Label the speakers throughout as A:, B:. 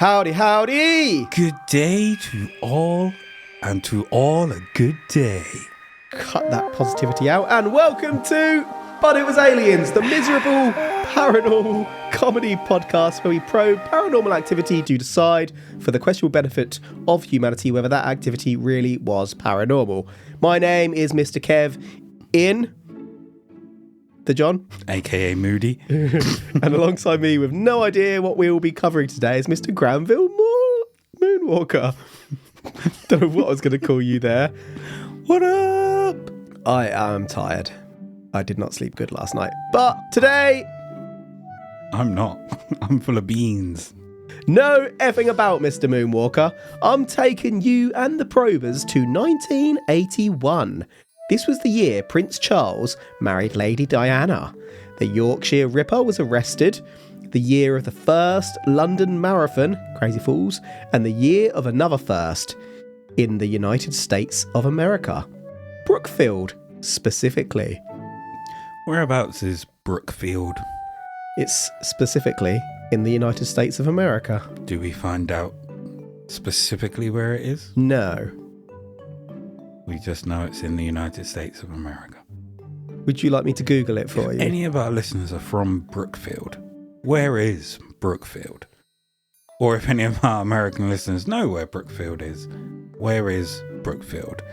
A: Howdy, howdy!
B: Good day to all, and to all a good day.
A: Cut that positivity out, and welcome to But It Was Aliens, the miserable paranormal comedy podcast where we probe paranormal activity to decide, for the questionable benefit of humanity, whether that activity really was paranormal. My name is Mr. Kev in the John,
B: AKA Moody.
A: and alongside me with no idea what we will be covering today is Mr. Granville Moonwalker. Don't know what I was going to call you there.
B: What up?
A: I am tired. I did not sleep good last night. But today,
B: I'm not. I'm full of beans.
A: no effing about, Mr. Moonwalker. I'm taking you and the probers to 1981. This was the year Prince Charles married Lady Diana. The Yorkshire Ripper was arrested. The year of the first London Marathon, Crazy Fools, and the year of another first in the United States of America. Brookfield, specifically.
B: Whereabouts is Brookfield?
A: It's specifically in the United States of America.
B: Do we find out specifically where it is?
A: No.
B: We just know it's in the United States of America.
A: Would you like me to Google it for you?
B: Any of our listeners are from Brookfield. Where is Brookfield? Or if any of our American listeners know where Brookfield is, where is Brookfield?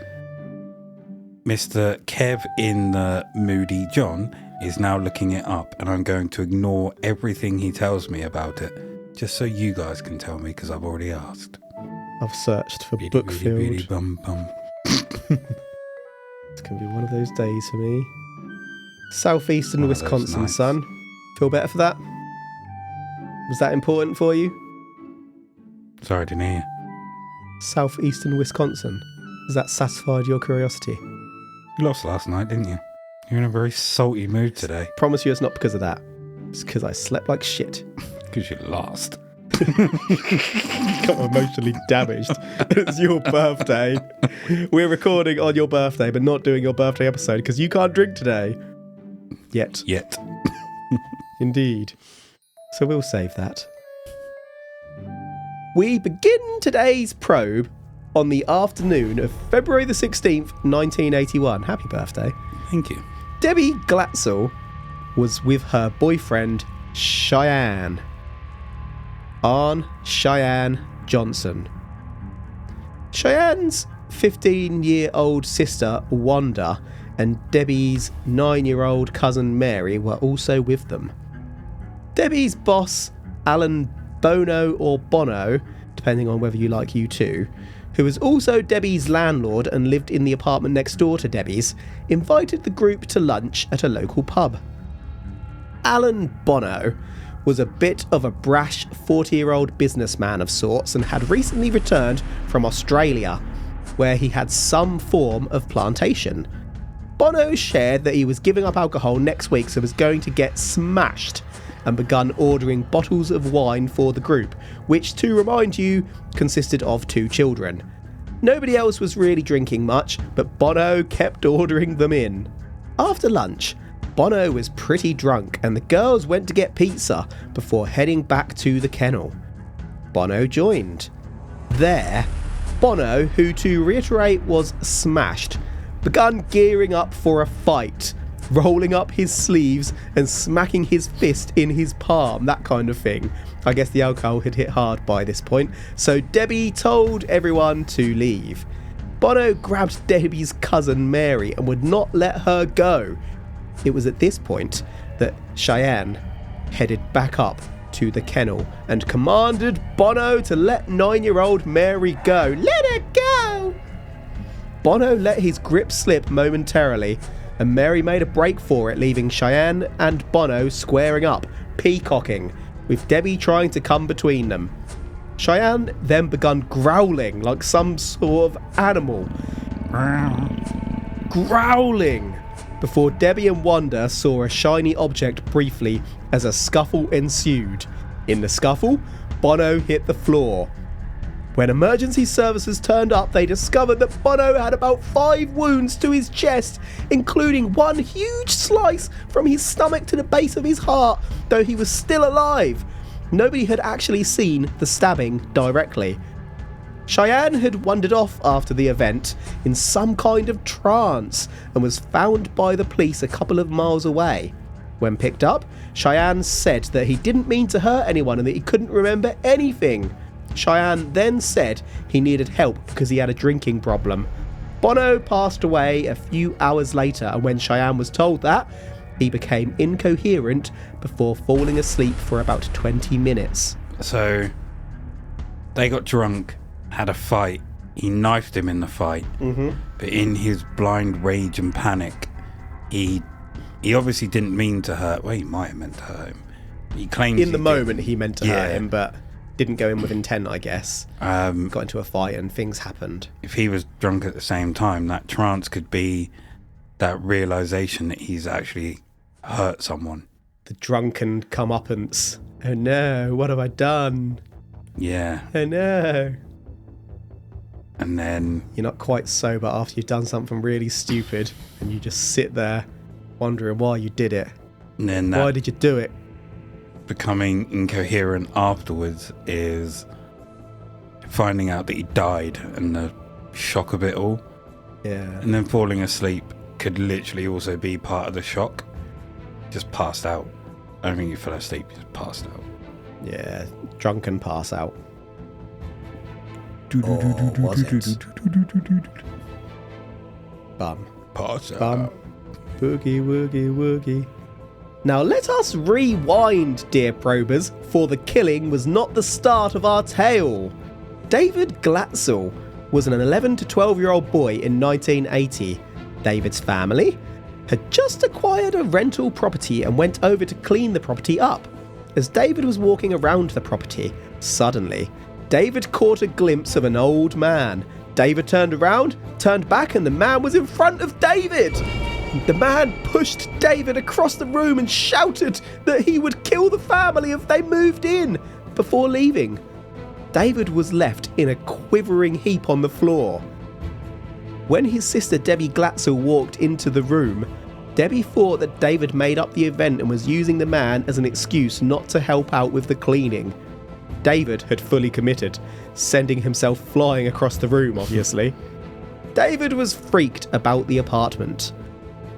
B: Mr. Kev in the Moody John is now looking it up, and I'm going to ignore everything he tells me about it, just so you guys can tell me, because I've already asked.
A: I've searched for
B: Biddy,
A: Brookfield.
B: biddy, biddy, bum, bum.
A: It's going to be one of those days for me. Southeastern
B: One of those
A: Wisconsin,
B: nights.
A: son. Feel better for that? Was that important for you?
B: Sorry, I didn't hear.
A: Southeastern Wisconsin. Has that satisfied your curiosity?
B: You lost last night, didn't you? You're in a very salty mood today.
A: Promise you it's not because of that. It's because I slept like shit.
B: Because you lost.
A: Got emotionally damaged. It's your birthday. We're recording on your birthday, but not doing your birthday episode because you can't drink today. Yet. Indeed. So we'll save that. We begin today's probe on the afternoon of February the 16th, 1981. Happy birthday.
B: Thank you.
A: Debbie Glatzel was with her boyfriend, Cheyenne. Arne Cheyenne Johnson. Cheyenne's 15-year-old sister, Wanda, and Debbie's 9-year-old cousin, Mary, were also with them. Debbie's boss, Alan Bono or Bono, depending on whether you like U2, who was also Debbie's landlord and lived in the apartment next door to Debbie's, invited the group to lunch at a local pub. Alan Bono was a bit of a brash 40-year-old businessman of sorts and had recently returned from Australia, where he had some form of plantation. Bono shared that he was giving up alcohol next week, so was going to get smashed, and begun ordering bottles of wine for the group, which, to remind you, consisted of 2 children. Nobody else was really drinking much, but Bono kept ordering them in. After lunch, Bono was pretty drunk, and the girls went to get pizza before heading back to the kennel. Bono joined. There, Bono, who to reiterate was smashed, began gearing up for a fight, rolling up his sleeves and smacking his fist in his palm, that kind of thing. I guess the alcohol had hit hard by this point, so Debbie told everyone to leave. Bono grabbed Debbie's cousin Mary and would not let her go. It was at this point that Cheyenne headed back up to the kennel and commanded Bono to let 9-year-old Mary go. Let her go! Bono let his grip slip momentarily, and Mary made a break for it, leaving Cheyenne and Bono squaring up, peacocking, with Debbie trying to come between them. Cheyenne then begun growling like some sort of animal. Growling! Before Debbie and Wanda saw a shiny object briefly as a scuffle ensued. In the scuffle, Bono hit the floor. When emergency services turned up, they discovered that Bono had about 5 wounds to his chest, including one huge slice from his stomach to the base of his heart, though he was still alive. Nobody had actually seen the stabbing directly. Cheyenne had wandered off after the event in some kind of trance and was found by the police a couple of miles away. When picked up, Cheyenne said that he didn't mean to hurt anyone and that he couldn't remember anything. Cheyenne then said he needed help because he had a drinking problem. Bono passed away a few hours later, and when Cheyenne was told that, he became incoherent before falling asleep for about 20 minutes.
B: So, they got drunk, had a fight, he knifed him in the fight, but in his blind rage and panic, he obviously didn't mean to hurt, well, he might have meant to hurt him. He claims
A: in the moment he meant to hurt him, but didn't go in with intent, I guess. Got into a fight and things happened. If
B: he was drunk at the same time, that trance could be that realisation that he's actually hurt someone.
A: The drunken comeuppance. Oh no, what have I done?
B: Yeah.
A: Oh no.
B: And then...
A: You're not quite sober after you've done something really stupid, and you just sit there wondering why you did it.
B: And then
A: why did you do it?
B: Becoming incoherent afterwards is finding out that he died and the shock of it all.
A: Yeah.
B: And then falling asleep could literally also be part of the shock. Just passed out. I don't think you fell asleep, you just passed out.
A: Yeah, drunken pass out. Or was it? Bum.
B: Pass out.
A: Bum. Boogie, woogie, woogie. Now let us rewind, dear probers, for the killing was not the start of our tale. David Glatzel was an 11 to 12-year-old boy in 1980. David's family had just acquired a rental property and went over to clean the property up. As David was walking around the property, suddenly, David caught a glimpse of an old man. David turned around, turned back, and the man was in front of David. The man pushed David across the room and shouted that he would kill the family if they moved in before leaving. David was left in a quivering heap on the floor. When his sister Debbie Glatzel walked into the room, Debbie thought that David made up the event and was using the man as an excuse not to help out with the cleaning. David had fully committed, sending himself flying across the room, obviously. David was freaked about the apartment.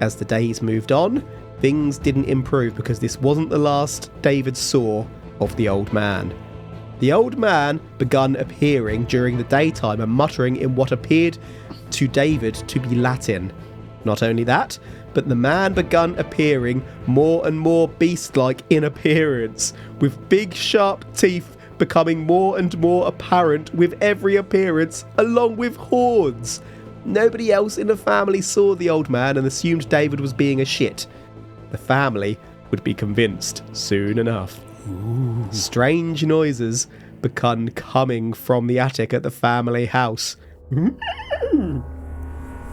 A: As the days moved on, things didn't improve because this wasn't the last David saw of the old man. The old man began appearing during the daytime and muttering in what appeared to David to be Latin. Not only that, but the man began appearing more and more beast-like in appearance, with big sharp teeth becoming more and more apparent with every appearance, along with horns. Nobody else in the family saw the old man and assumed David was being a shit. The family would be convinced soon enough.
B: Ooh.
A: Strange noises began coming from the attic at the family house.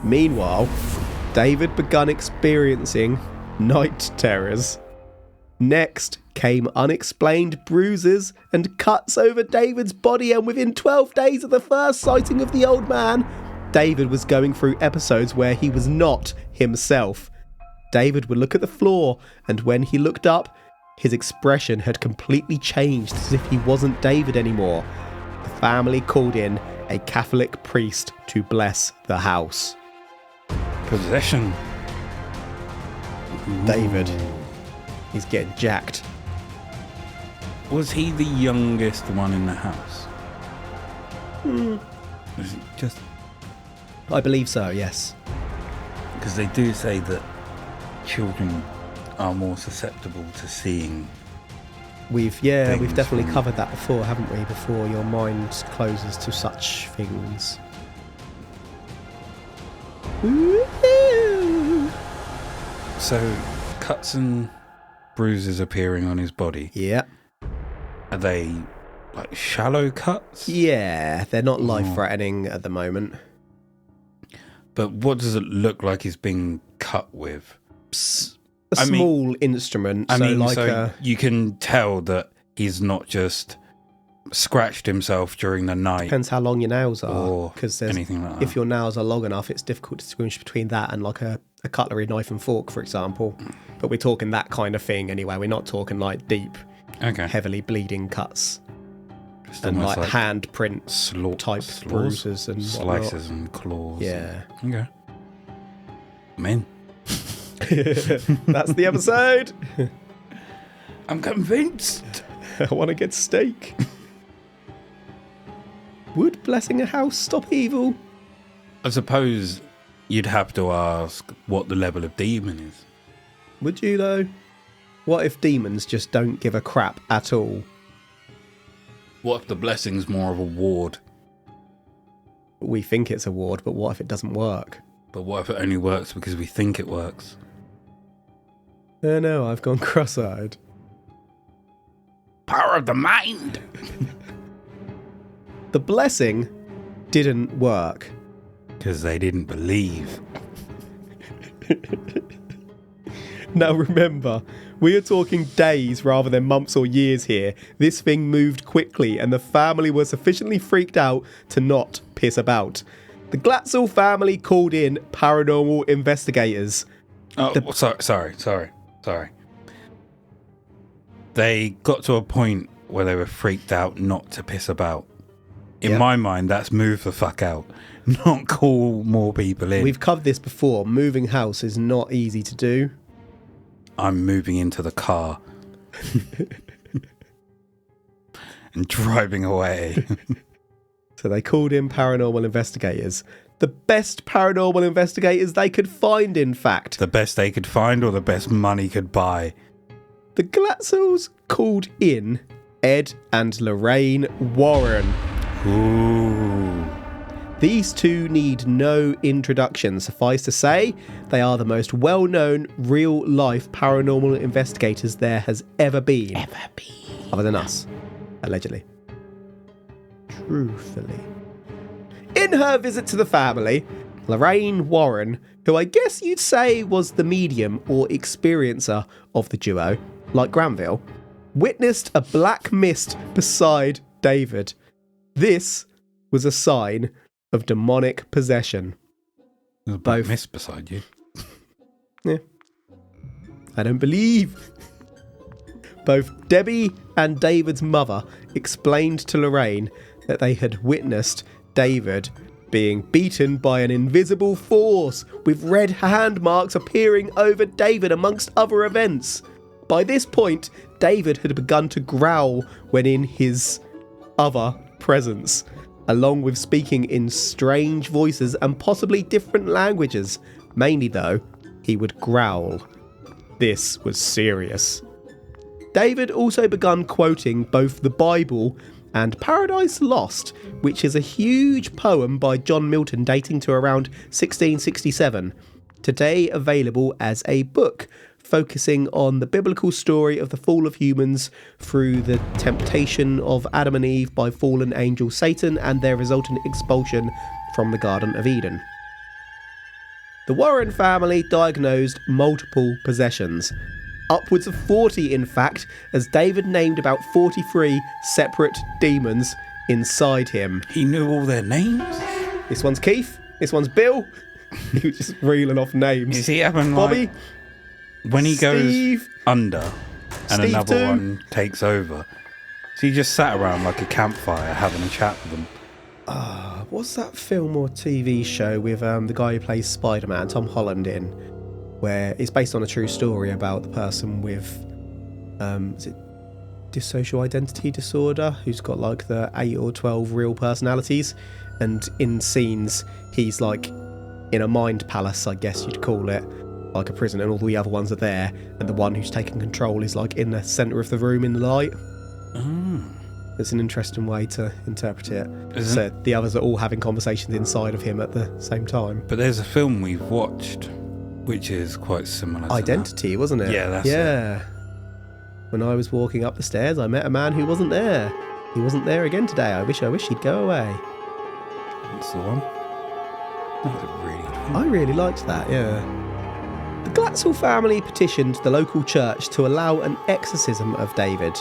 A: Meanwhile, David began experiencing night terrors. Next came unexplained bruises and cuts over David's body, and within 12 days of the first sighting of the old man, David was going through episodes where he was not himself. David would look at the floor, and when he looked up, his expression had completely changed, as if he wasn't David anymore. The family called in a Catholic priest to bless the house.
B: Possession.
A: David. He's getting jacked.
B: Was he the youngest one in the house? Was it just...
A: I believe so, yes.
B: Because they do say that children are more susceptible to seeing.
A: We've definitely covered that before, haven't we? Before your mind closes to such things. Woo-hoo.
B: So, cuts and bruises appearing on his body.
A: Yeah.
B: Are they like shallow cuts?
A: Yeah, they're not life-threatening at the moment.
B: But what does it look like he's being cut with?
A: A small instrument.
B: You can tell that he's not just scratched himself during the night.
A: Depends how long your nails are.
B: Because anything like that.
A: If your nails are long enough, it's difficult to distinguish between that and like a cutlery knife and fork, for example. But we're talking that kind of thing anyway. We're not talking like deep
B: Okay.
A: heavily bleeding cuts.
B: Just
A: And
B: almost
A: like handprint type
B: slaws,
A: bruises and whatnot.
B: slices and claws.
A: Yeah.
B: Okay. I'm in.
A: That's the episode.
B: I'm convinced.
A: I want to get steak. Would blessing a house stop evil?
B: I suppose you'd have to ask what the level of demon is.
A: Would you though? What if demons just don't give a crap at all?
B: What if the blessing's more of a ward?
A: We think it's a ward, but what if it doesn't work?
B: But what if it only works because we think it works?
A: Oh no, I've gone cross-eyed.
B: Power of the mind!
A: The blessing didn't work.
B: Because they didn't believe.
A: Now remember, we are talking days rather than months or years here. This thing moved quickly and the family were sufficiently freaked out to not piss about. The Glatzel family called in paranormal investigators.
B: Oh, sorry. They got to a point where they were freaked out not to piss about. In my mind, that's move the fuck out, not call more people in.
A: We've covered this before. Moving house is not easy to do.
B: I'm moving into the car and driving away.
A: So they called in paranormal investigators. The best paranormal investigators they could find, in fact.
B: The best they could find or the best money could buy.
A: The Glatzels called in Ed and Lorraine Warren.
B: Ooh.
A: These two need no introduction. Suffice to say, they are the most well-known real-life paranormal investigators there has ever been. Other than us, allegedly. Truthfully. In her visit to the family, Lorraine Warren, who I guess you'd say was the medium or experiencer of the duo, like Granville, witnessed a black mist beside David. This was a sign of demonic possession.
B: There's a black mist beside you.
A: Yeah. I don't believe. Both Debbie and David's mother explained to Lorraine that they had witnessed David being beaten by an invisible force, with red hand marks appearing over David amongst other events. By this point, David had begun to growl when in his other presence, along with speaking in strange voices and possibly different languages. Mainly though, he would growl. This was serious. David also begun quoting both the Bible and Paradise Lost, which is a huge poem by John Milton dating to around 1667, today available as a book, focusing on the biblical story of the fall of humans through the temptation of Adam and Eve by fallen angel Satan and their resultant expulsion from the Garden of Eden. The Warren family diagnosed multiple possessions. Upwards of 40, in fact, as David named about 43 separate demons inside him.
B: He knew all their names?
A: This one's Keith. This one's Bill. He was just reeling off names.
B: Is he having
A: Bobby?
B: When he
A: Steve,
B: goes under and
A: Steve
B: another
A: too.
B: one takes over, so he just sat around like a campfire having a chat with them.
A: What's that film or TV show with the guy who plays Spider-Man, Tom Holland, in, where it's based on a true story about the person with, is it dissocial identity disorder, who's got like the 8 or 12 real personalities, and in scenes he's like in a mind palace, I guess you'd call it, like a prison, and all the other ones are there, and the one who's taking control is like in the centre of the room in the light. It's an interesting way to interpret it. So the others are all having conversations inside of him at the same time.
B: But there's a film we've watched which is quite similar to
A: Identity, wasn't it?
B: Yeah, that's
A: it. When I was walking up the stairs, I met a man who wasn't there. He wasn't there again today. I wish he'd go away.
B: That's the one. That was a really good film.
A: I really liked that, yeah. The Glatzel family petitioned the local church to allow an exorcism of David.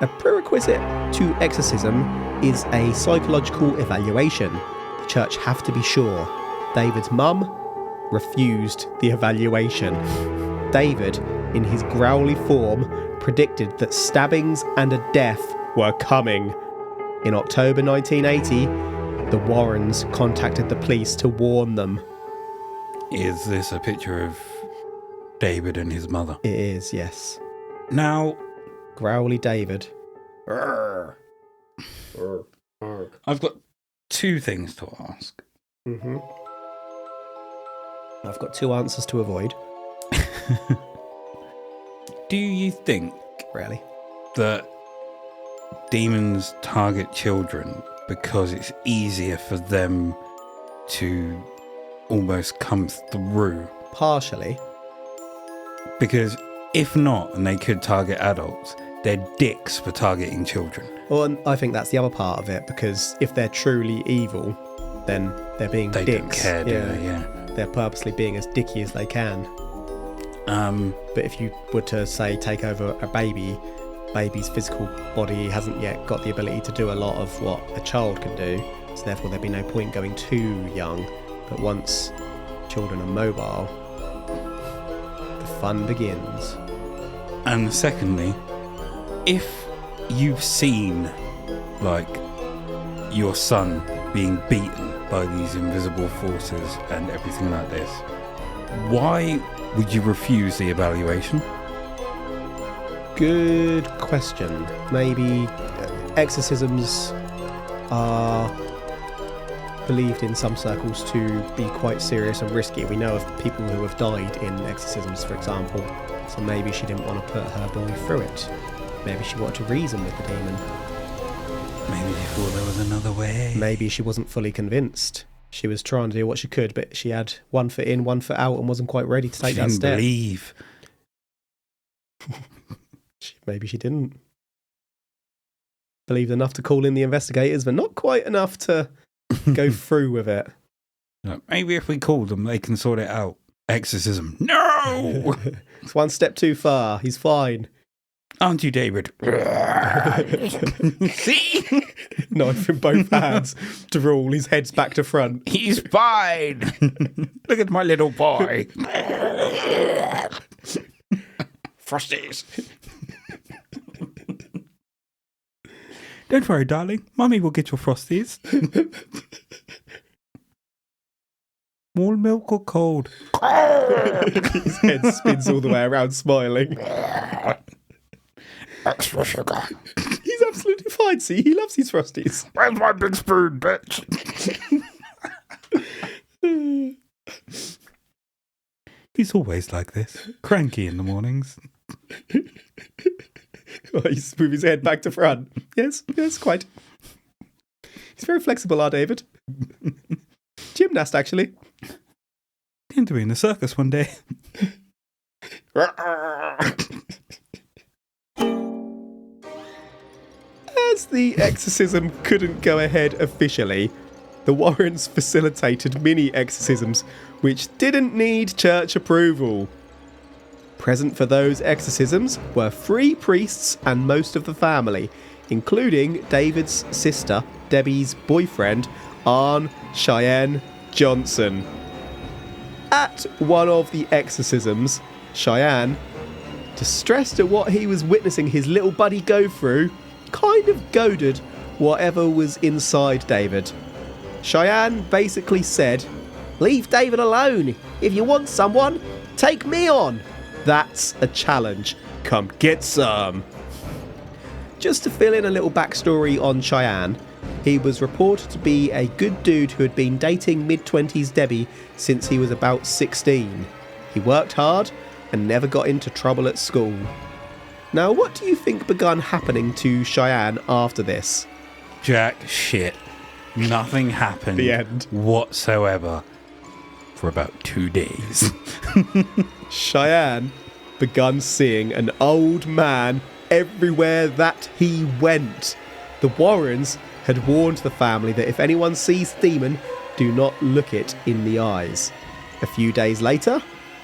A: A prerequisite to exorcism is a psychological evaluation. The church have to be sure. David's mum refused the evaluation. David, in his growly form, predicted that stabbings and a death were coming. In October 1980, the Warrens contacted the police to warn them.
B: Is this a picture of David and his mother?
A: It is, yes.
B: Now,
A: Growly David.
B: I've got two things to ask.
A: Mm-hmm. I've got two answers to avoid.
B: Do you think
A: Really?
B: that demons target children because it's easier for them to almost come through?
A: Partially.
B: Because if not, and they could target adults, they're dicks for targeting children.
A: Well, and I think that's the other part of it, because if they're truly evil, then they're being
B: They
A: dicks.
B: don't care, do they? Yeah.
A: They're purposely being as dicky as they can. But if you were to, say, take over a baby's physical body hasn't yet got the ability to do a lot of what a child can do, so therefore there'd be no point going too young. But once children are mobile, the fun begins.
B: And secondly, if you've seen, like, your son being beaten by these invisible forces and everything like this, why would you refuse the evaluation?
A: Good question. Maybe exorcisms are believed in some circles to be quite serious and risky. We know of people who have died in exorcisms, for example. So maybe she didn't want to put her boy through it. Maybe she wanted to reason with the demon.
B: Maybe they thought there was another way.
A: Maybe she wasn't fully convinced. She was trying to do what she could, but she had 1 foot in, 1 foot out, and wasn't quite ready to take
B: She
A: that
B: didn't
A: step.
B: believe.
A: Maybe she didn't. Believed enough to call in the investigators, but not quite enough to go through with it.
B: Look, maybe if we call them, they can sort it out. Exorcism. No!
A: It's one step too far. He's fine.
B: Aren't you, David? See?
A: Knife in both hands. Drool. His head's back to front.
B: He's fine. Look at my little boy. Frosties. Don't worry, darling. Mummy will get your Frosties. Warm milk or cold?
A: His head spins all the way around, smiling.
B: Extra sugar.
A: He's absolutely fine, see? He loves his Frosties.
B: Where's my big spoon, bitch? He's always like this. Cranky in the mornings.
A: He's moving his head back to front. Yes, quite. He's very flexible, our David. Gymnast, actually.
B: Going to be in the circus one day.
A: As the exorcism couldn't go ahead officially, the Warrens facilitated mini exorcisms which didn't need church approval. Present for those exorcisms were 3 priests and most of the family, including David's sister, Debbie's boyfriend, Arne Cheyenne Johnson. At one of the exorcisms, Cheyenne, distressed at what he was witnessing his little buddy go through, kind of goaded whatever was inside David. Cheyenne basically said, "Leave David alone. If you want someone, take me on. That's a challenge. Come get some." Just to fill in a little backstory on Cheyenne, he was reported to be a good dude who had been dating mid-20s Debbie since he was about 16. He worked hard and never got into trouble at school. Now, what do you think began happening to Cheyenne after this?
B: Jack shit. Nothing happened
A: The end.
B: whatsoever for about 2 days.
A: Cheyenne began seeing an old man everywhere that he went. The Warrens had warned the family that if anyone sees the demon, do not look it in the eyes. A few days later,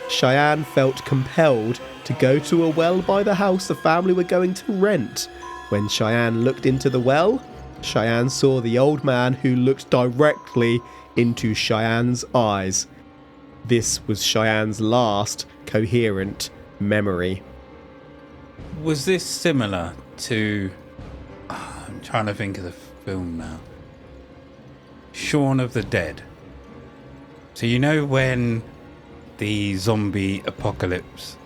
A: Cheyenne felt compelled to go to a well by the house the family were going to rent. When Cheyenne looked into the well, Cheyenne saw the old man who looked directly into Cheyenne's eyes. This was Cheyenne's last coherent memory.
B: was this similar to... I'm trying to think of the film now. Shaun of the Dead. So you know when the zombie apocalypse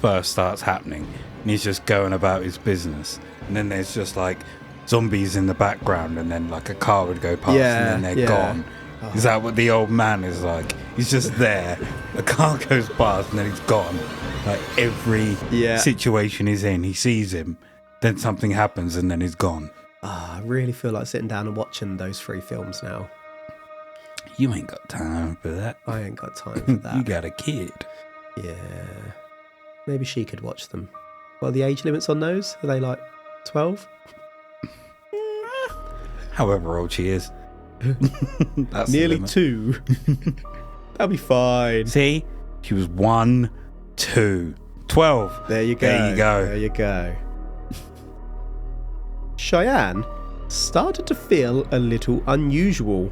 B: first starts happening and he's just going about his business, and then there's just like zombies in the background, and then like a car would go past and then they're gone. Is that what the old man is like? He's just there, a car goes past and then he's gone. Like every situation he's in, he sees him, then something happens and then he's gone.
A: I really feel like sitting down and watching those 3 films now.
B: You ain't got time for that.
A: I ain't got time for that.
B: You got a kid.
A: Yeah. Maybe she could watch them. What are the age limits on those? Are they like 12?
B: However old she is. That's
A: nearly 2. That'll be fine.
B: See? She was 1, 2, 12.
A: There you go.
B: There you go.
A: There you go. Cheyenne started to feel a little unusual.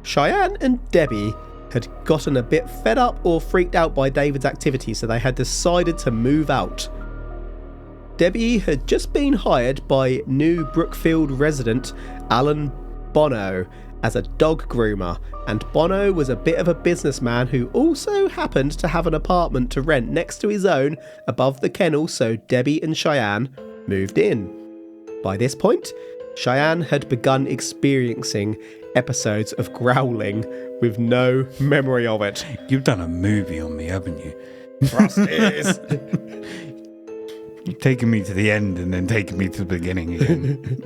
A: Cheyenne and Debbie had gotten a bit fed up or freaked out by David's activity, so they had decided to move out. Debbie had just been hired by new Brookfield resident Alan Bono as a dog groomer, and Bono was a bit of a businessman who also happened to have an apartment to rent next to his own above the kennel, so Debbie and Cheyenne moved in. By this point, Cheyenne had begun experiencing episodes of growling with no memory of it.
B: You've done a movie on me, haven't you?
A: Frosties!
B: You've taken me to the end and then taken me to the beginning again.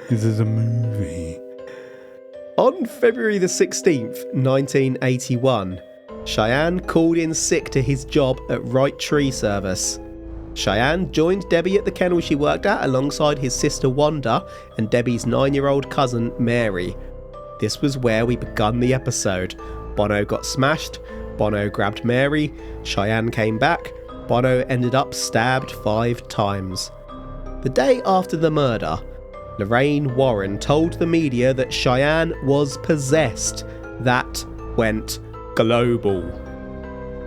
B: This is a movie.
A: On February the 16th, 1981, Cheyenne called in sick to his job at Right Tree Service. Cheyenne joined Debbie at the kennel she worked at alongside his sister Wanda and Debbie's 9-year-old cousin Mary. This was where we begun the episode. Bono got smashed, Bono grabbed Mary, Cheyenne came back, Bono ended up stabbed 5 times. The day after the murder, Lorraine Warren told the media that Cheyenne was possessed. That went global.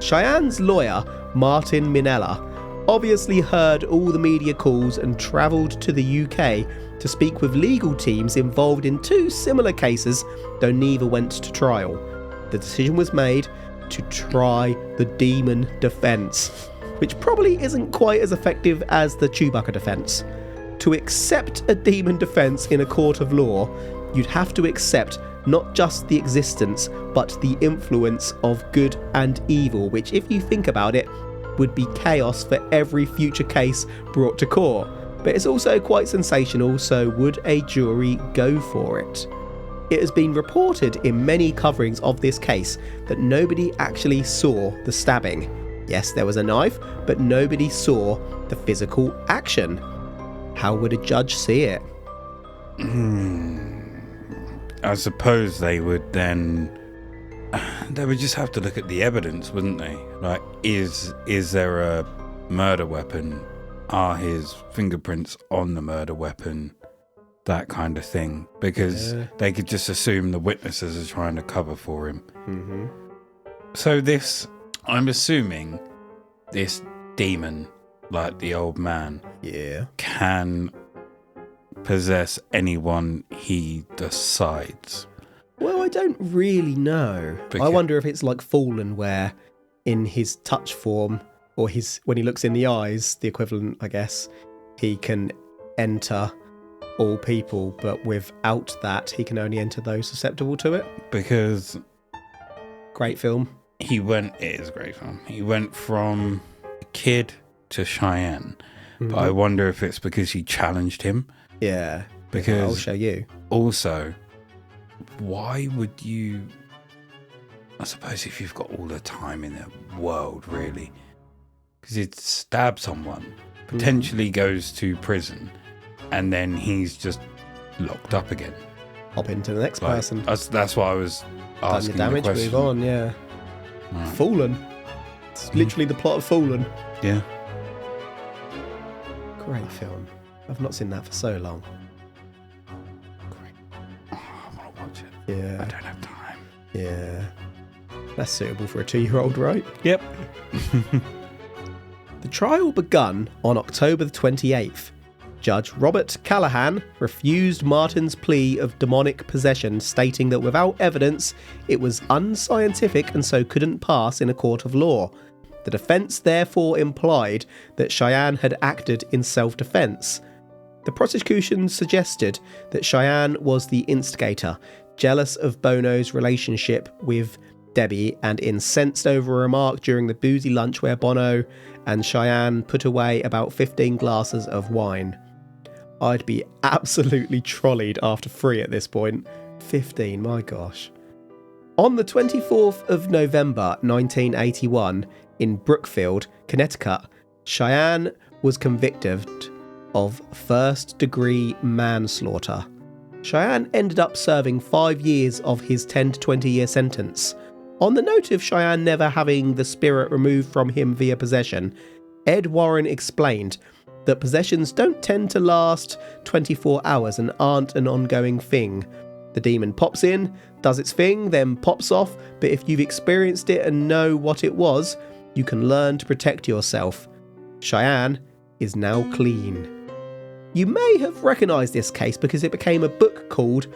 A: Cheyenne's lawyer, Martin Minella, obviously heard all the media calls and travelled to the UK to speak with legal teams involved in 2 similar cases, though neither went to trial. The decision was made to try the demon defence, which probably isn't quite as effective as the Chewbacca defence. To accept a demon defence in a court of law, you'd have to accept not just the existence, but the influence of good and evil, which, if you think about it, would be chaos for every future case brought to court. But it's also quite sensational, so would a jury go for it? It has been reported in many coverings of this case that nobody actually saw the stabbing. Yes, there was a knife, but nobody saw the physical action. How would a judge see it?
B: I suppose they would then... They would just have to look at the evidence, wouldn't they? Like, is there a murder weapon? Are his fingerprints on the murder weapon? That kind of thing. Because they could just assume the witnesses are trying to cover for him.
A: Mm-hmm.
B: So I'm assuming this demon, like the old man, can possess anyone he decides.
A: Well, I don't really know. I wonder if it's like Fallen, where in his touch form, or when he looks in the eyes, the equivalent, I guess, he can enter all people, but without that, he can only enter those susceptible to it.
B: Because...
A: Great film.
B: It is a great film. He went from a kid to Cheyenne. Mm-hmm. But I wonder if it's because he challenged him.
A: Yeah.
B: Because
A: I'll show you.
B: Also, why would you... I suppose if you've got all the time in the world, really. Because he'd stab someone, potentially goes to prison, and then he's just locked up again.
A: Hop into the next person.
B: That's why I was asking
A: Done your damage,
B: the question.
A: move on, yeah. Right. Fallen. It's literally the plot of Fallen.
B: Yeah.
A: Great film. I've not seen that for so long.
B: Great. Oh, I want to watch it.
A: Yeah.
B: I don't have time.
A: Yeah. That's suitable for a 2-year-old, right?
B: Yep.
A: The trial begun on October the 28th. Judge Robert Callahan refused Martin's plea of demonic possession, stating that without evidence, it was unscientific and so couldn't pass in a court of law. The defence therefore implied that Cheyenne had acted in self-defence. The prosecution suggested that Cheyenne was the instigator, jealous of Bono's relationship with Debbie and incensed over a remark during the boozy lunch where Bono and Cheyenne put away about 15 glasses of wine. I'd be absolutely trolleyed after 3 at this point. 15, my gosh. On the 24th of November 1981, in Brookfield, Connecticut, Cheyenne was convicted of first-degree manslaughter. Cheyenne ended up serving 5 years of his 10 to 20-year sentence. On the note of Cheyenne never having the spirit removed from him via possession, Ed Warren explained that possessions don't tend to last 24 hours and aren't an ongoing thing. The demon pops in, does its thing, then pops off, but if you've experienced it and know what it was, you can learn to protect yourself. Cheyenne is now clean. You may have recognised this case because it became a book called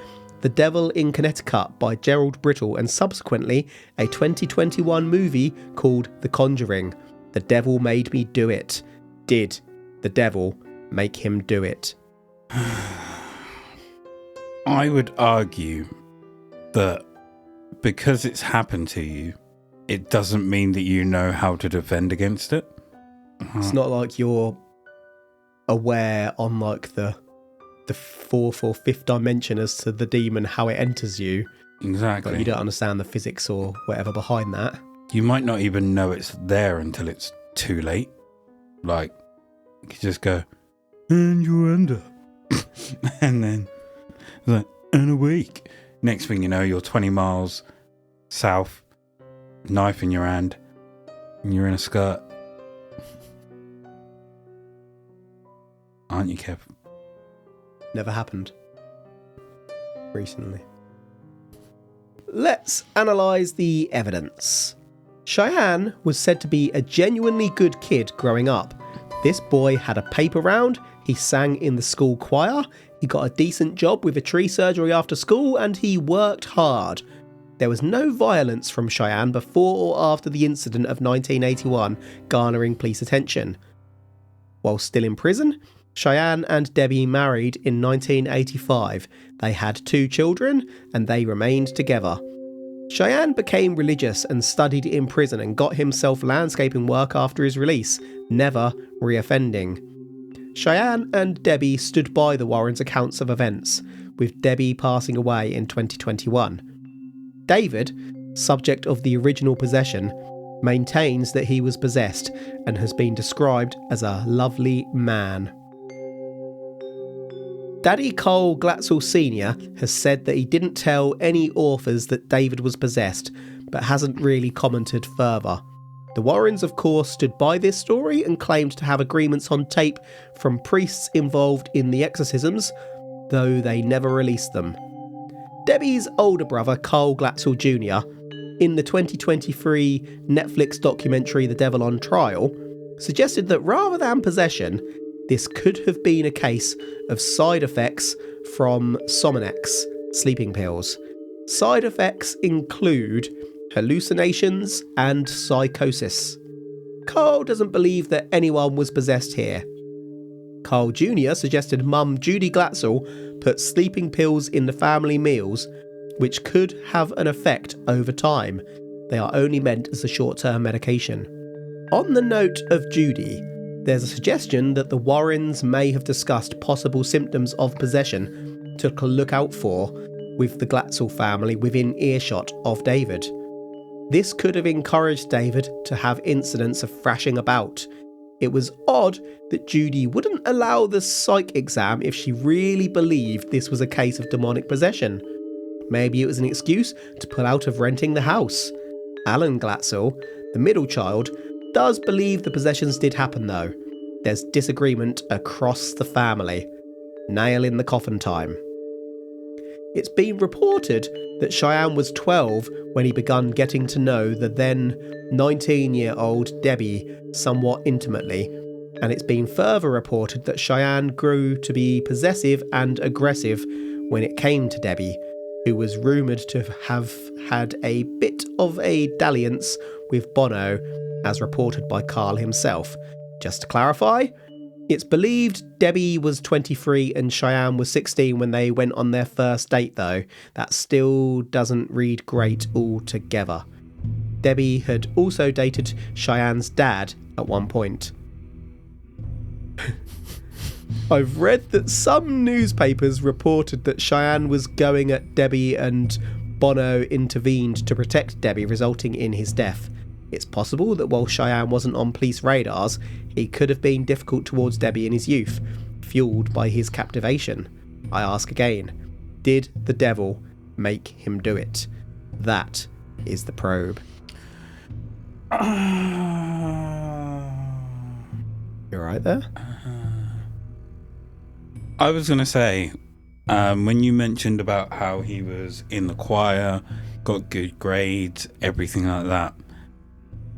A: The Devil in Connecticut by Gerald Brittle and subsequently a 2021 movie called The Conjuring. The Devil Made Me Do It. Did the devil make him do it?
B: I would argue that because it's happened to you, it doesn't mean that you know how to defend against it.
A: It's not like you're aware on like the 4th or 5th dimension as to the demon, how it enters you.
B: Exactly.
A: Like you don't understand the physics or whatever behind that.
B: You might not even know it's there until it's too late. Like, you could just go, and you're under. And then, like, and awake. Next thing you know, you're 20 miles south, knife in your hand, and you're in a skirt. Aren't you, Kev?
A: Never happened. Recently. Let's analyse the evidence. Cheyenne was said to be a genuinely good kid growing up. This boy had a paper round, he sang in the school choir, he got a decent job with a tree surgery after school, and he worked hard. There was no violence from Cheyenne before or after the incident of 1981 garnering police attention. While still in prison, Cheyenne and Debbie married in 1985. They had 2 children and they remained together. Cheyenne became religious and studied in prison and got himself landscaping work after his release, never reoffending. Cheyenne and Debbie stood by the Warrens' accounts of events, with Debbie passing away in 2021. David, subject of the original possession, maintains that he was possessed and has been described as a lovely man. Daddy Cole Glatzel Sr. has said that he didn't tell any authors that David was possessed, but hasn't really commented further. The Warrens, of course, stood by this story and claimed to have agreements on tape from priests involved in the exorcisms, though they never released them. Debbie's older brother, Cole Glatzel Jr., in the 2023 Netflix documentary The Devil on Trial, suggested that rather than possession, this could have been a case of side effects from Somanex, sleeping pills. Side effects include hallucinations and psychosis. Carl doesn't believe that anyone was possessed here. Carl Jr. suggested Mum Judy Glatzel put sleeping pills in the family meals, which could have an effect over time. They are only meant as a short-term medication. On the note of Judy, there's a suggestion that the Warrens may have discussed possible symptoms of possession to look out for with the Glatzel family within earshot of David. This could have encouraged David to have incidents of thrashing about. It was odd that Judy wouldn't allow the psych exam if she really believed this was a case of demonic possession. Maybe it was an excuse to pull out of renting the house. Alan Glatzel, the middle child, does believe the possessions did happen though. There's disagreement across the family. Nail in the coffin time. It's been reported that Cheyenne was 12 when he began getting to know the then 19-year-old Debbie somewhat intimately, and it's been further reported that Cheyenne grew to be possessive and aggressive when it came to Debbie, who was rumoured to have had a bit of a dalliance with Bono, as reported by Carl himself. Just to clarify, it's believed Debbie was 23 and Cheyenne was 16 when they went on their first date, though. That still doesn't read great altogether. Debbie had also dated Cheyenne's dad at one point. I've read that some newspapers reported that Cheyenne was going at Debbie and Bono intervened to protect Debbie, resulting in his death. It's possible that while Cheyenne wasn't on police radars, he could have been difficult towards Debbie in his youth, fueled by his captivation. I ask again, did the devil make him do it? That is the probe. You alright there?
B: I was going to say, when you mentioned about how he was in the choir, got good grades, everything like that,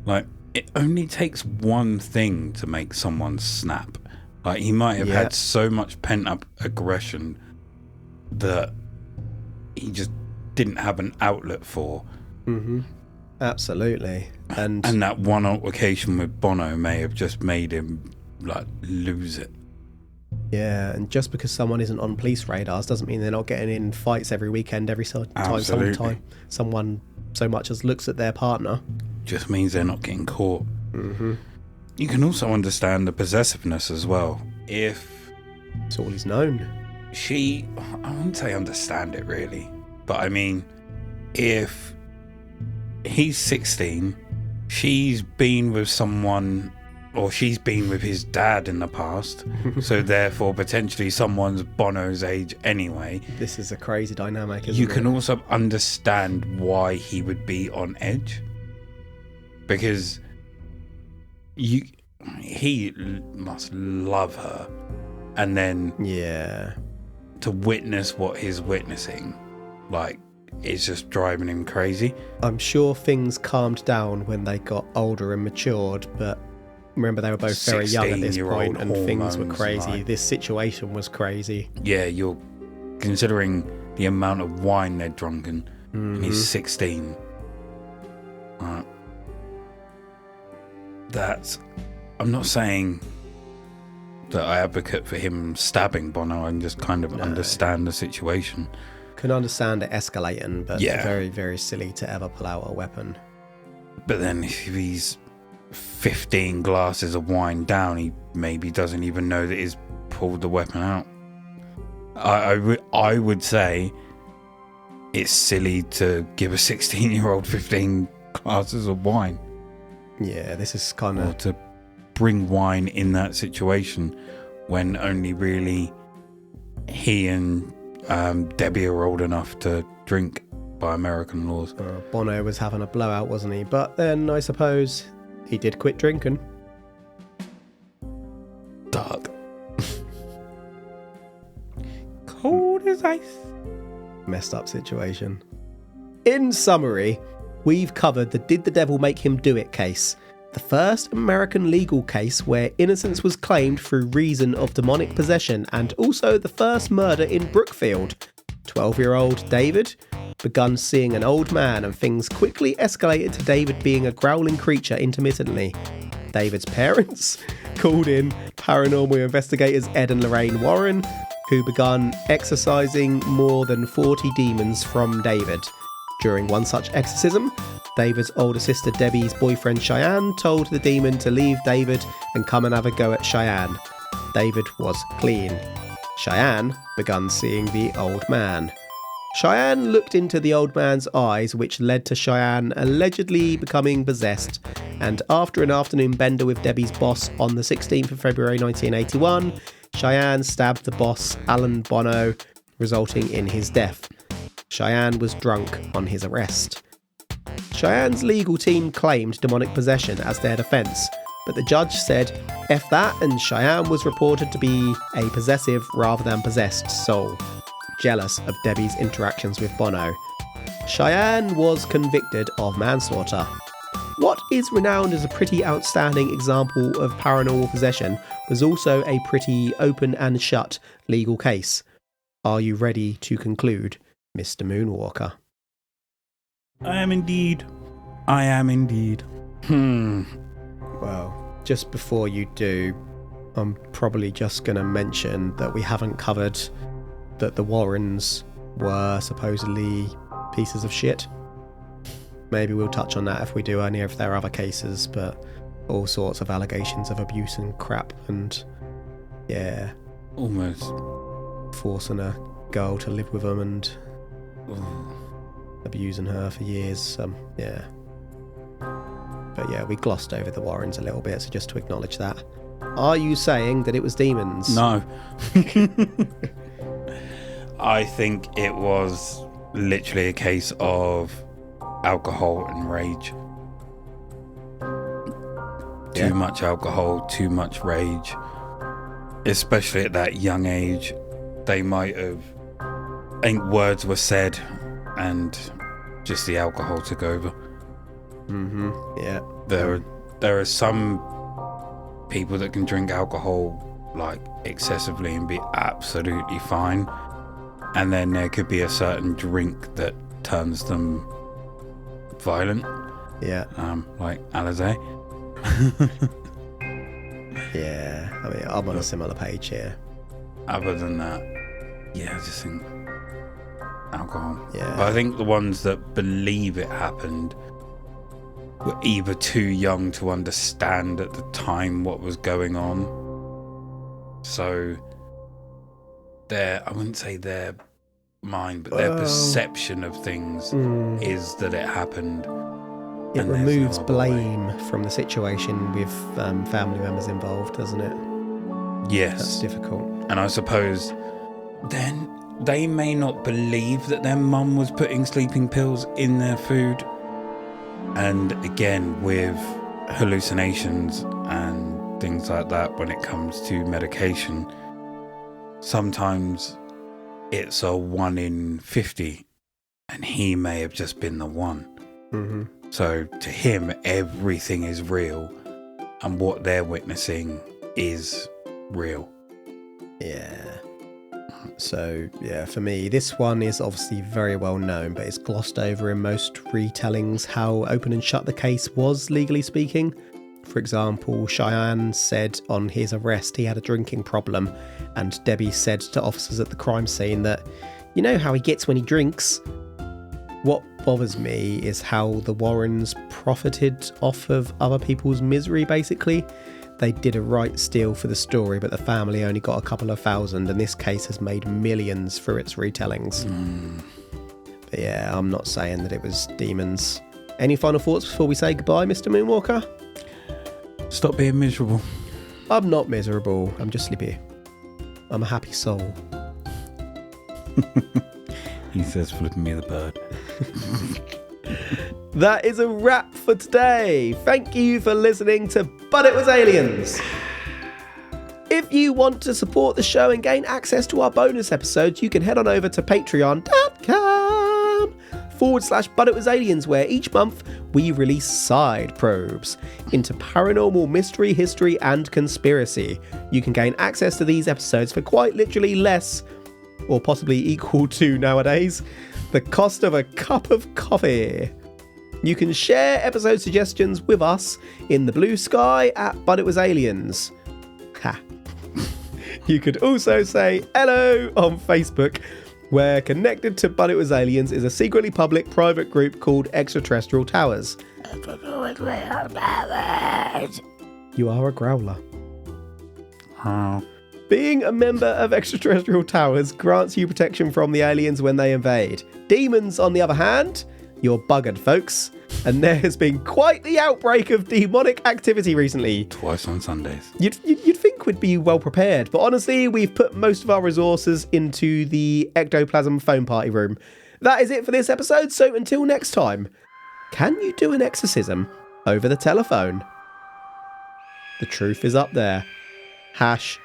B: like, it only takes one thing to make someone snap. Like, he might have had so much pent-up aggression that he just didn't have an outlet for.
A: Mm-hmm. Absolutely. And
B: that one altercation with Bono may have just made him, like, lose it.
A: Yeah, and just because someone isn't on police radars doesn't mean they're not getting in fights every weekend, every time someone so much as looks at their partner.
B: Just means they're not getting caught.
A: Mm-hmm.
B: You can also understand the possessiveness as well. If
A: it's all he's known.
B: I wouldn't say understand it really, but I mean, if he's 16, she's been with someone, or she's been with his dad in the past, so therefore potentially someone's Bono's age anyway.
A: This is a crazy dynamic, isn't it?
B: You can also understand why he would be on edge. Because he must love her, and then to witness what he's witnessing, like, it's just driving him crazy.
A: I'm sure things calmed down when they got older and matured, but remember they were both very young at this point, and things were crazy.
B: Like,
A: this situation was crazy.
B: Yeah, you're considering the amount of wine they'd drunken, and he's 16. I'm not saying that I advocate for him stabbing Bono. I just kind of understand the situation.
A: Can understand it escalating, but very, very silly to ever pull out a weapon.
B: But then if he's 15 glasses of wine down, he maybe doesn't even know that he's pulled the weapon out. I would say it's silly to give a 16-year-old 15 glasses of wine.
A: Yeah, this is kind of...
B: Or to bring wine in that situation when only really he and Debbie are old enough to drink by American laws.
A: Bono was having a blowout, wasn't he? But then I suppose he did quit drinking.
B: Dark. Cold as ice.
A: Messed up situation. In summary, we've covered the Did the Devil Make Him Do It case, the first American legal case where innocence was claimed through reason of demonic possession, and also the first murder in Brookfield. 12-year-old David begun seeing an old man, and things quickly escalated to David being a growling creature intermittently. David's parents called in paranormal investigators Ed and Lorraine Warren, who began exorcising more than 40 demons from David. During one such exorcism, David's older sister Debbie's boyfriend Cheyenne told the demon to leave David and come and have a go at Cheyenne. David was clean. Cheyenne began seeing the old man. Cheyenne looked into the old man's eyes, which led to Cheyenne allegedly becoming possessed, and after an afternoon bender with Debbie's boss on the 16th of February 1981, Cheyenne stabbed the boss, Alan Bono, resulting in his death. Cheyenne was drunk on his arrest. Cheyenne's legal team claimed demonic possession as their defence, but the judge said F that, and Cheyenne was reported to be a possessive rather than possessed soul. jealous of Debbie's interactions with Bono. Cheyenne was convicted of manslaughter. What is renowned as a pretty outstanding example of paranormal possession was also a pretty open and shut legal case. Are you ready to conclude, Mr. Moonwalker?
B: I am indeed.
A: Well, just before you do, I'm probably just going to mention that we haven't covered that the Warrens were supposedly pieces of shit. Maybe we'll touch on that if we do any of their other cases, but all sorts of allegations of abuse and crap, and yeah,
B: Almost.
A: forcing a girl to live with them and abusing her for years. Yeah. But yeah, we glossed over the Warrens a little bit, so just to acknowledge that. Are you saying that it was demons?
B: No. I think it was literally a case of alcohol and rage.
A: Yeah.
B: Too much alcohol, too much rage. Especially at that young age. They might have... I think words were said and just the alcohol took over.
A: Yeah.
B: There are some people that can drink alcohol like excessively and be absolutely fine, and then there could be a certain drink that turns them violent.
A: Yeah.
B: Like Alizé.
A: Yeah. I mean, I'm on a similar page here.
B: Other than that, yeah, I just think alcohol.
A: Yeah.
B: But I think the ones that believe it happened were either too young to understand at the time what was going on. So I wouldn't say their mind, but their perception of things is that it happened.
A: It removes blame from the situation with family members involved, doesn't it?
B: Yes.
A: That's difficult.
B: And I suppose then they may not believe that their mum was putting sleeping pills in their food. And again, with hallucinations and things like that, when it comes to medication, sometimes it's a 1 in 50, and he may have just been the one.
A: Mm-hmm.
B: So to him, everything is real, and what they're witnessing is real.
A: Yeah. So, yeah, for me, this one is obviously very well known, but it's glossed over in most retellings how open and shut the case was, legally speaking. For example, Cheyenne said on his arrest he had a drinking problem, and Debbie said to officers at the crime scene that, you know how he gets when he drinks. What bothers me is how the Warrens profited off of other people's misery, basically. They did a right steal for the story, but the family only got a couple of thousand, and this case has made millions through its retellings. But yeah, I'm not saying that it was demons. Any final thoughts before we say goodbye, Mr. Moonwalker?
B: Stop being miserable.
A: I'm not miserable. I'm just sleepy. I'm a happy soul.
B: He says, flipping me the bird.
A: That is a wrap for today. Thank you for listening to But It Was Aliens. If you want to support the show and gain access to our bonus episodes, you can head on over to patreon.com/But It Was Aliens, where each month we release side probes into paranormal mystery, history, and conspiracy. You can gain access to these episodes for quite literally less, or possibly equal to nowadays, the cost of a cup of coffee. You can share episode suggestions with us in the blue sky at But It Was Aliens. Ha. You could also say hello on Facebook, where connected to But It Was Aliens is a secretly public private group called Extraterrestrial Towers. You are a growler. Being a member of Extraterrestrial Towers grants you protection from the aliens when they invade. Demons, on the other hand, you're buggered, folks. And there has been quite the outbreak of demonic activity recently.
B: Twice on Sundays.
A: You'd think we'd be well prepared, but honestly, we've put most of our resources into the ectoplasm phone party room. That is it for this episode, so until next time, can you do an exorcism over the telephone? The truth is up there. #.